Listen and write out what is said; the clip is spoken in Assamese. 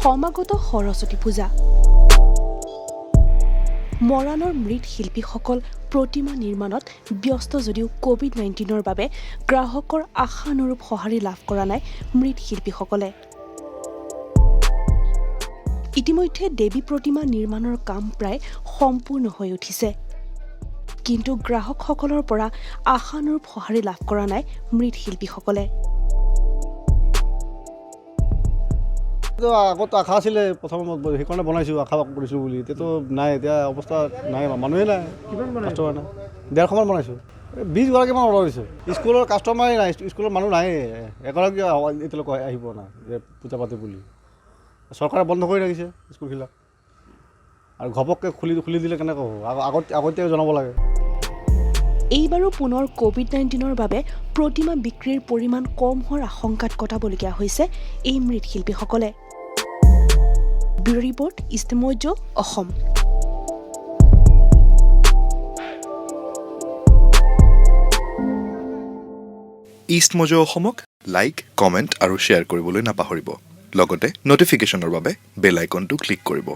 সমাগত সৰস্বতী পূজা মৰাণৰ মৃৎ শিল্পীসকল প্ৰতিমা নিৰ্মাণত ব্যস্ত যদিও কোভিড-19ৰ বাবে গ্ৰাহকৰ আশানুৰূপ সঁহাৰি লাভ কৰা নাই মৃৎ শিল্পীসকলে ইতিমধ্যে দেৱী প্ৰতিমা নিৰ্মাণৰ কাম প্ৰায় সম্পূৰ্ণ হৈ উঠিছে কিন্তু গ্ৰাহকসকলৰ পৰা আশানুৰূপ সঁহাৰি লাভ কৰা নাই মৃৎ শিল্পীসকলে আগত আশা আছিলে প্ৰথমত সেইকাৰণে বনাইছোঁ আশা কৰিছোঁ বুলি এতিয়াতো নাই এতিয়া অৱস্থা নাই মানুহে নাই কাষ্টমাৰ নাই 150মান বনাইছোঁ 20গৰাকীমান অৰ্ডাৰ দিছোঁ স্কুলৰ কাষ্টমাৰেই নাই স্কুলৰ মানুহ নাই এগৰাকী এতিয়ালৈকে আহিব নাই যে পূজা পাতে বুলি চৰকাৰে বন্ধ কৰি ৰাখিছে স্কুলবিলাক আৰু ঘপককৈ খুলি দিলে কেনেকৈ হ'ব আগতে জনাব লাগে এইবাৰো পুনৰ কোভিড-19ৰ বাবে প্ৰতিমা বিক্ৰীৰ পৰিমাণ কম হোৱাৰ আশংকাত কটাবলগীয়া হৈছে এই মৃৎশিল্পীসকলে ব্যুৰ' ৰিপৰ্ট ইষ্টমোজো অসম ইষ্টমোজো অসমক লাইক কমেণ্ট আৰু শ্বেয়াৰ কৰিবলৈ নাপাহৰিব লগতে নটিফিকেশ্যনৰ বাবে বেল আইকনটো ক্লিক কৰিব